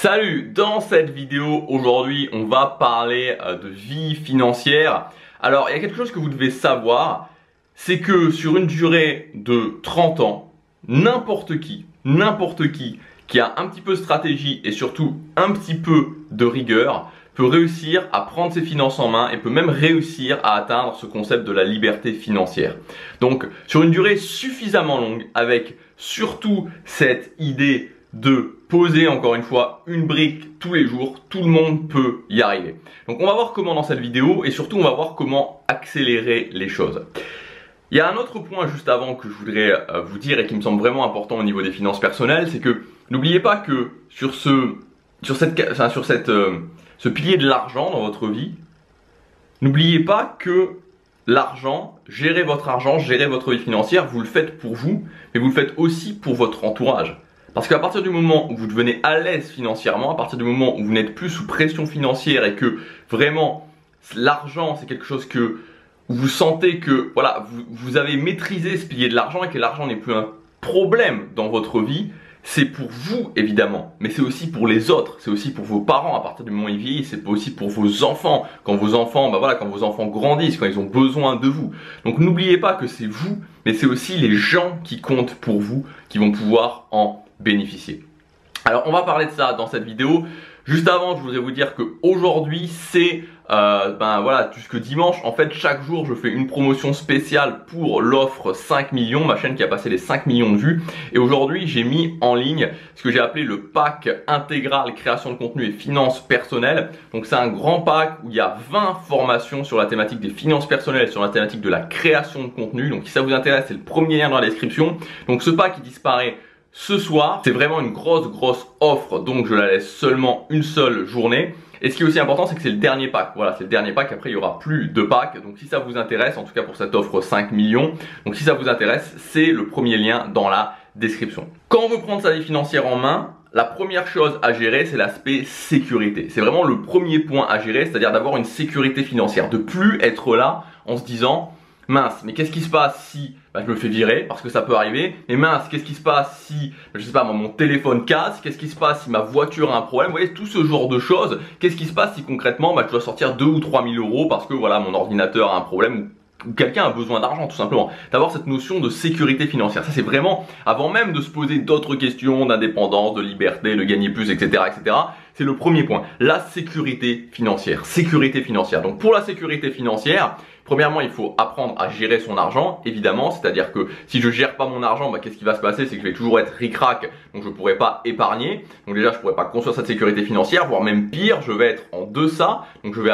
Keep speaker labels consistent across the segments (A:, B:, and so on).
A: Salut, dans cette vidéo aujourd'hui on va parler de vie financière. Alors il y a quelque chose que vous devez savoir, c'est que sur une durée de 30 ans, n'importe qui a un petit peu de stratégie et surtout un petit peu de rigueur peut réussir à prendre ses finances en main et peut même réussir à atteindre ce concept de la liberté financière. Donc sur une durée suffisamment longue, avec surtout cette idée de poser encore une fois une brique tous les jours, tout le monde peut y arriver. Donc on va voir comment dans cette vidéo et surtout on va voir comment accélérer les choses. Il y a un autre point juste avant que je voudrais vous dire et qui me semble vraiment important au niveau des finances personnelles, c'est que n'oubliez pas que sur ce pilier de l'argent dans votre vie, n'oubliez pas que l'argent, gérer votre vie financière, vous le faites pour vous, mais vous le faites aussi pour votre entourage. Parce qu'à partir du moment où vous devenez à l'aise financièrement, à partir du moment où vous n'êtes plus sous pression financière et que vraiment l'argent c'est quelque chose que vous sentez que voilà, vous avez maîtrisé ce pilier de l'argent et que l'argent n'est plus un problème dans votre vie, c'est pour vous évidemment, mais c'est aussi pour les autres, c'est aussi pour vos parents à partir du moment où ils vieillissent, c'est aussi pour vos enfants, quand vos enfants, quand vos enfants grandissent, quand ils ont besoin de vous. Donc n'oubliez pas que c'est vous, mais c'est aussi les gens qui comptent pour vous, qui vont pouvoir en bénéficier. Alors on va parler de ça dans cette vidéo. Juste avant, je voudrais vous dire que aujourd'hui c'est jusque dimanche. En fait, chaque jour, je fais une promotion spéciale pour l'offre 5 millions, ma chaîne qui a passé les 5 millions de vues. Et aujourd'hui, j'ai mis en ligne ce que j'ai appelé le pack intégral création de contenu et finances personnelles. Donc, c'est un grand pack où il y a 20 formations sur la thématique des finances personnelles, sur la thématique de la création de contenu. Donc, si ça vous intéresse, c'est le premier lien dans la description. Donc, ce pack, il disparaît ce soir. C'est vraiment une grosse offre, donc je la laisse seulement une seule journée. Et ce qui est aussi important, c'est que c'est le dernier pack. Voilà, c'est le dernier pack. Après, il y aura plus de packs. Donc, si ça vous intéresse, en tout cas pour cette offre 5 millions, donc si ça vous intéresse, c'est le premier lien dans la description. Quand on veut prendre sa vie financière en main, la première chose à gérer, c'est l'aspect sécurité. C'est vraiment le premier point à gérer, c'est-à-dire d'avoir une sécurité financière. De plus être là en se disant mince, mais qu'est-ce qui se passe si je me fais virer, parce que ça peut arriver. Mais mince, qu'est-ce qui se passe si, je sais pas, mon téléphone casse? Qu'est-ce qui se passe si ma voiture a un problème? Vous voyez, tout ce genre de choses. Qu'est-ce qui se passe si concrètement, je dois sortir 2 ou 3 000 euros parce que voilà, mon ordinateur a un problème ou quelqu'un a besoin d'argent tout simplement. D'avoir cette notion de sécurité financière. Ça c'est vraiment, avant même de se poser d'autres questions d'indépendance, de liberté, de gagner plus, etc. C'est le premier point. La sécurité financière. Sécurité financière. Donc pour la sécurité financière, premièrement, il faut apprendre à gérer son argent, évidemment. C'est-à-dire que si je gère pas mon argent, qu'est-ce qui va se passer? C'est que je vais toujours être ric-rac, donc je ne pourrai pas épargner. Donc déjà, je ne pourrai pas construire cette sécurité financière, voire même pire, je vais être en deçà. Donc je vais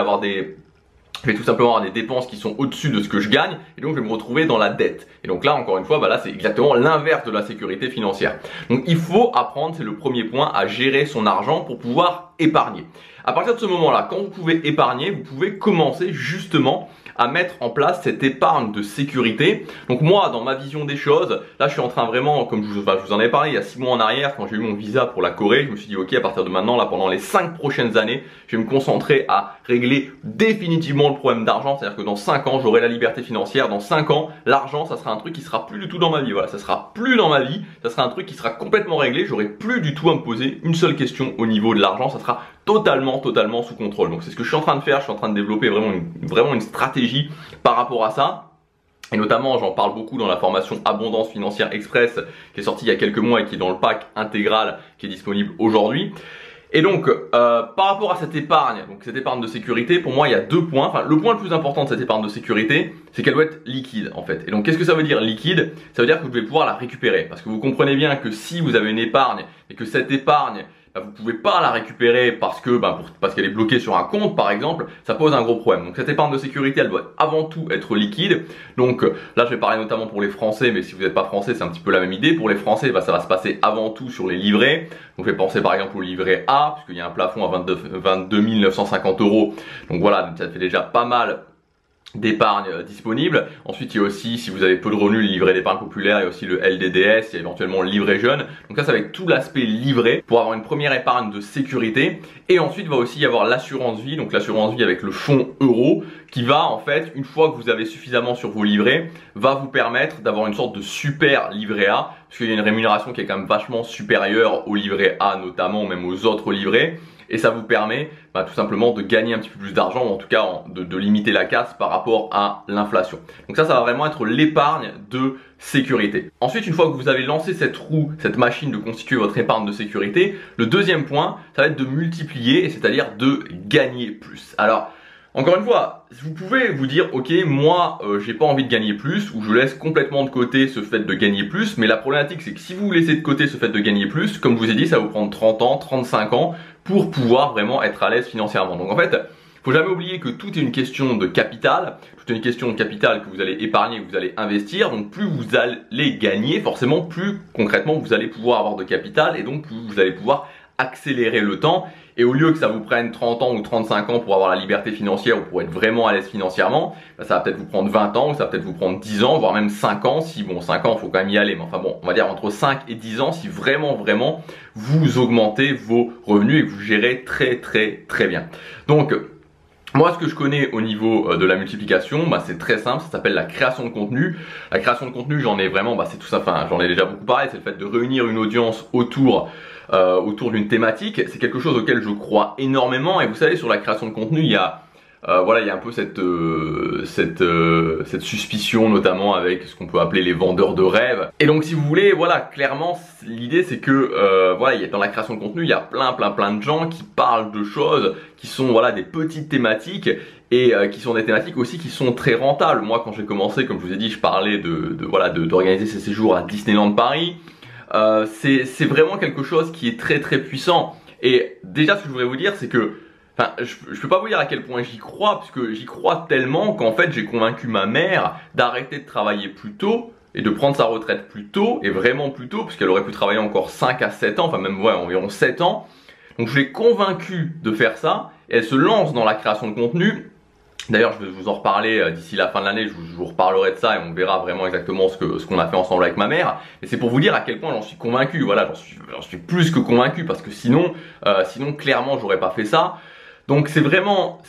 A: tout simplement avoir des dépenses qui sont au-dessus de ce que je gagne et donc je vais me retrouver dans la dette. Et donc là, encore une fois, là c'est exactement l'inverse de la sécurité financière. Donc il faut apprendre, c'est le premier point, à gérer son argent pour pouvoir épargner. À partir de ce moment-là, quand vous pouvez épargner, vous pouvez commencer justement à mettre en place cette épargne de sécurité. Donc moi, dans ma vision des choses, là je suis en train vraiment, comme je vous en avais parlé il y a 6 mois en arrière, quand j'ai eu mon visa pour la Corée, je me suis dit ok, à partir de maintenant, là pendant les 5 prochaines années, je vais me concentrer à régler définitivement le problème d'argent. C'est-à-dire que dans 5 ans, j'aurai la liberté financière. Dans 5 ans, l'argent, ça sera un truc qui sera plus du tout dans ma vie. Voilà, ça sera plus dans ma vie, ça sera un truc qui sera complètement réglé. J'aurai plus du tout à me poser une seule question au niveau de l'argent. Ça sera totalement sous contrôle. Donc c'est ce que je suis en train de faire. Je suis en train de développer vraiment une stratégie par rapport à ça. Et notamment, j'en parle beaucoup dans la formation Abondance Financière Express qui est sortie il y a quelques mois et qui est dans le pack intégral qui est disponible aujourd'hui. Et donc, par rapport à cette épargne, donc cette épargne de sécurité, pour moi, il y a 2 points. Enfin, le point le plus important de cette épargne de sécurité, c'est qu'elle doit être liquide, en fait. Et donc, qu'est-ce que ça veut dire liquide? Ça veut dire que vous devez pouvoir la récupérer. Parce que vous comprenez bien que si vous avez une épargne et que cette épargne, vous pouvez pas la récupérer parce qu'elle est bloquée sur un compte par exemple, ça pose un gros problème. Donc cette épargne de sécurité, elle doit avant tout être liquide. Donc là je vais parler notamment pour les Français, mais si vous n'êtes pas Français, c'est un petit peu la même idée. Pour les Français, ça va se passer avant tout sur les livrets. Donc je vais penser par exemple au livret A, puisqu'il y a un plafond à 22 950 euros. Donc voilà, ça fait déjà pas mal d'épargne disponible. Ensuite, il y a aussi, si vous avez peu de revenus, le livret d'épargne populaire, il y a aussi le LDDS, il y a éventuellement le livret jeune. Donc ça, c'est avec tout l'aspect livret pour avoir une première épargne de sécurité. Et ensuite, il va aussi y avoir l'assurance vie, donc l'assurance vie avec le fonds euro qui va en fait, une fois que vous avez suffisamment sur vos livrets, va vous permettre d'avoir une sorte de super livret A parce qu'il y a une rémunération qui est quand même vachement supérieure au livret A notamment, même aux autres livrets. Et ça vous permet tout simplement de gagner un petit peu plus d'argent, ou en tout cas de limiter la casse par rapport à l'inflation. Donc ça va vraiment être l'épargne de sécurité. Ensuite, une fois que vous avez lancé cette roue, cette machine de constituer votre épargne de sécurité, le deuxième point, ça va être de multiplier, c'est-à-dire de gagner plus. Alors, encore une fois, vous pouvez vous dire, ok, moi, j'ai pas envie de gagner plus, ou je laisse complètement de côté ce fait de gagner plus, mais la problématique, c'est que si vous laissez de côté ce fait de gagner plus, comme je vous ai dit, ça va vous prendre 30 ans, 35 ans, pour pouvoir vraiment être à l'aise financièrement. Donc en fait, faut jamais oublier que tout est une question de capital, tout est une question de capital que vous allez épargner, que vous allez investir, donc plus vous allez gagner, forcément, plus concrètement, vous allez pouvoir avoir de capital, et donc plus vous allez pouvoir accélérer le temps. Et au lieu que ça vous prenne 30 ans ou 35 ans pour avoir la liberté financière ou pour être vraiment à l'aise financièrement, ça va peut-être vous prendre 20 ans ou ça va peut-être vous prendre 10 ans, voire même 5 ans. Si bon, 5 ans, il faut quand même y aller. Mais enfin bon, on va dire entre 5 et 10 ans si vraiment vous augmentez vos revenus et que vous gérez très bien. Donc, moi, ce que je connais au niveau de la multiplication, c'est très simple, ça s'appelle la création de contenu. La création de contenu, j'en ai vraiment, c'est tout ça, j'en ai déjà beaucoup parlé, c'est le fait de réunir une audience autour d'une thématique. C'est quelque chose auquel je crois énormément. Et vous savez, sur la création de contenu, il y a il y a un peu cette suspicion, notamment avec ce qu'on peut appeler les vendeurs de rêves. Et donc si vous voulez, clairement l'idée c'est que dans la création de contenu, il y a plein de gens qui parlent de choses qui sont des petites thématiques et qui sont des thématiques aussi qui sont très rentables. Moi, quand j'ai commencé, comme je vous ai dit, je parlais d'organiser ces séjours à Disneyland Paris. C'est vraiment quelque chose qui est très puissant. Et déjà, ce que je voudrais vous dire, c'est que je peux pas vous dire à quel point j'y crois, parce que j'y crois tellement qu'en fait j'ai convaincu ma mère d'arrêter de travailler plus tôt et de prendre sa retraite plus tôt, et vraiment plus tôt, parce qu'elle aurait pu travailler encore 5 à 7 ans, enfin même environ 7 ans. Donc je l'ai convaincue de faire ça, et elle se lance dans la création de contenu. D'ailleurs, je vais vous en reparler d'ici la fin de l'année, je vous reparlerai de ça et on verra vraiment exactement ce qu'on a fait ensemble avec ma mère. Mais c'est pour vous dire à quel point j'en suis convaincu, j'en suis plus que convaincu, parce que sinon clairement j'aurais pas fait ça. Donc c'est vraiment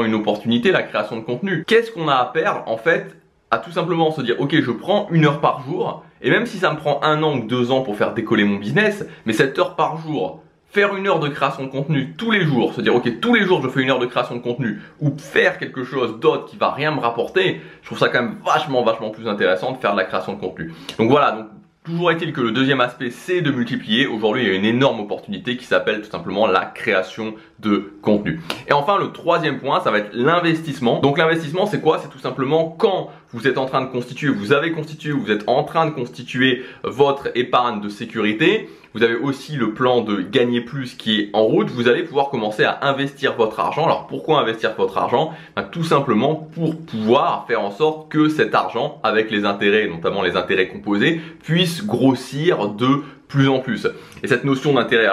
A: une opportunité, la création de contenu. Qu'est-ce qu'on a à perdre en fait à tout simplement se dire ok, je prends 1 heure par jour, et même si ça me prend 1 an ou 2 ans pour faire décoller mon business, mais cette heure par jour, faire 1 heure de création de contenu tous les jours, se dire ok, tous les jours je fais 1 heure de création de contenu, ou faire quelque chose d'autre qui va rien me rapporter, je trouve ça quand même vachement plus intéressant de faire de la création de contenu. Donc voilà, toujours est-il que le deuxième aspect, c'est de multiplier. Aujourd'hui, il y a une énorme opportunité qui s'appelle tout simplement la création de contenu. Et enfin, le troisième point, ça va être l'investissement. Donc l'investissement, c'est quoi? C'est tout simplement quand vous êtes en train de constituer, vous êtes en train de constituer votre épargne de sécurité. Vous avez aussi le plan de gagner plus qui est en route. Vous allez pouvoir commencer à investir votre argent. Alors pourquoi investir votre argent? Tout simplement pour pouvoir faire en sorte que cet argent, avec les intérêts, notamment les intérêts composés, puisse grossir de plus en plus. Et cette notion d'intérêt,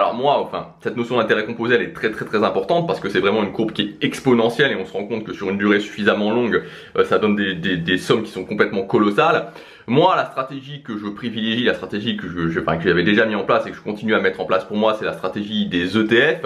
A: cette notion d'intérêt composé, elle est très importante, parce que c'est vraiment une courbe qui est exponentielle, et on se rend compte que sur une durée suffisamment longue, ça donne des sommes qui sont complètement colossales. Moi, la stratégie que je privilégie, la stratégie que j'avais déjà mis en place et que je continue à mettre en place pour moi, c'est la stratégie des ETF.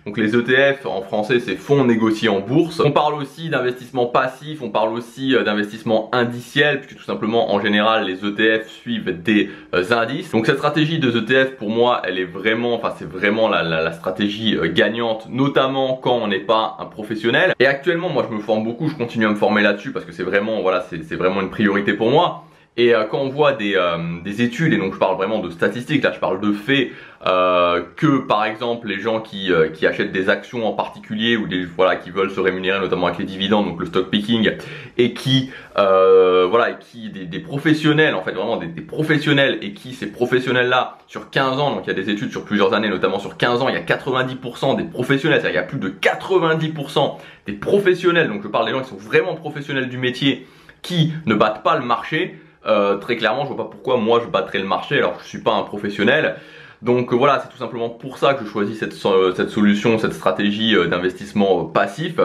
A: Donc les ETF en français, c'est fonds négociés en bourse. On parle aussi d'investissement passif, on parle aussi d'investissement indiciel, puisque tout simplement en général les ETF suivent des indices. Donc cette stratégie des ETF pour moi, elle est vraiment, c'est vraiment la stratégie gagnante, notamment quand on n'est pas un professionnel. Et actuellement, moi je me forme beaucoup, je continue à me former là-dessus parce que c'est vraiment une priorité pour moi. Et quand on voit des études, et donc je parle vraiment de statistiques, là je parle de faits, que par exemple les gens qui achètent des actions en particulier, ou qui veulent se rémunérer notamment avec les dividendes, donc le stock picking, et des professionnels, en fait vraiment des professionnels, et qui ces professionnels là sur 15 ans, donc il y a des études sur plusieurs années, notamment sur 15 ans, il y a 90% des professionnels, c'est-à-dire il y a plus de 90% des professionnels, donc je parle des gens qui sont vraiment professionnels du métier, qui ne battent pas le marché. Très clairement, je vois pas pourquoi moi je battrais le marché alors que je suis pas un professionnel. Donc voilà, c'est tout simplement pour ça que je choisis cette solution, cette stratégie d'investissement passif.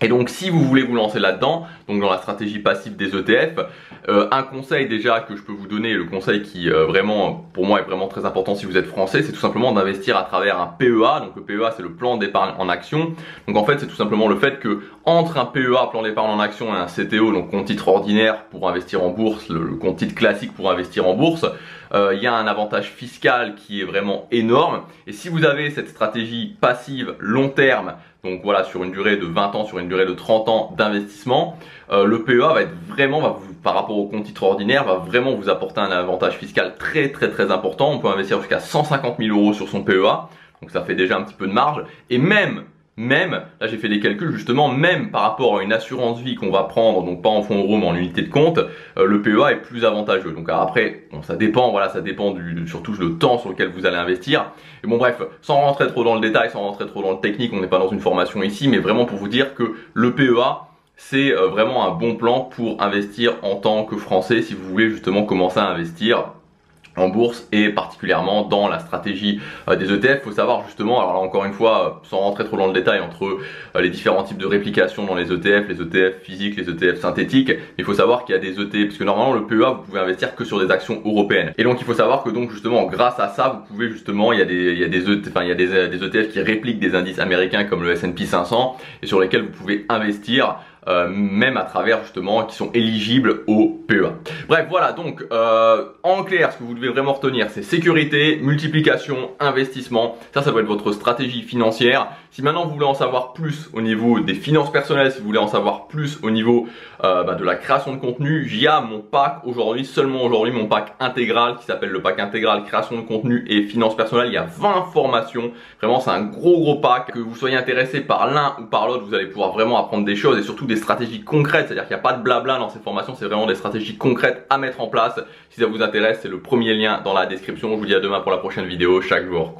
A: Et donc si vous voulez vous lancer là-dedans, donc dans la stratégie passive des ETF, un conseil déjà que je peux vous donner, le conseil qui vraiment pour moi est vraiment très important si vous êtes français, c'est tout simplement d'investir à travers un PEA. Donc le PEA c'est le plan d'épargne en action. Donc en fait c'est tout simplement le fait que entre un PEA, plan d'épargne en action, et un CTO, donc compte titre ordinaire pour investir en bourse, le compte titre classique pour investir en bourse, il y a un avantage fiscal qui est vraiment énorme. Et si vous avez cette stratégie passive long terme, donc voilà, sur une durée de 20 ans, sur une durée de 30 ans d'investissement, le PEA va être vraiment, par rapport au compte titre ordinaire, va vraiment vous apporter un avantage fiscal très important. On peut investir jusqu'à 150 000 € sur son PEA, donc ça fait déjà un petit peu de marge. Et même, là j'ai fait des calculs justement, même par rapport à une assurance vie qu'on va prendre, donc pas en fonds euros mais en unité de compte, le PEA est plus avantageux. Donc alors après, bon, ça dépend, voilà, ça dépend surtout le temps sur lequel vous allez investir. Et bon bref, sans rentrer trop dans le détail, sans rentrer trop dans le technique, on n'est pas dans une formation ici, mais vraiment pour vous dire que le PEA, c'est vraiment un bon plan pour investir en tant que Français si vous voulez justement commencer à investir en bourse et particulièrement dans la stratégie des ETF. Il faut savoir justement, alors là encore une fois, sans rentrer trop dans le détail entre les différents types de réplication dans les ETF physiques, les ETF synthétiques, il faut savoir qu'il y a des ETF, puisque normalement le PEA vous pouvez investir que sur des actions européennes. Et donc il faut savoir que donc justement grâce à ça, vous pouvez justement, il y a des ETF qui répliquent des indices américains comme le S&P 500 et sur lesquels vous pouvez investir. Même à travers justement qui sont éligibles au PEA. Bref voilà, donc en clair ce que vous devez vraiment retenir c'est sécurité, multiplication, investissement. Ça doit être votre stratégie financière. Si maintenant vous voulez en savoir plus au niveau des finances personnelles, si vous voulez en savoir plus au niveau de la création de contenu, j'y ai mon pack aujourd'hui, seulement aujourd'hui, mon pack intégral qui s'appelle le pack intégral création de contenu et finances personnelles. Il y a 20 formations, vraiment c'est un gros pack. Que vous soyez intéressé par l'un ou par l'autre, vous allez pouvoir vraiment apprendre des choses et surtout des stratégies concrètes, c'est-à-dire qu'il n'y a pas de blabla dans ces formations, c'est vraiment des stratégies concrètes à mettre en place. Si ça vous intéresse, c'est le premier lien dans la description. Je vous dis à demain pour la prochaine vidéo, chaque jour.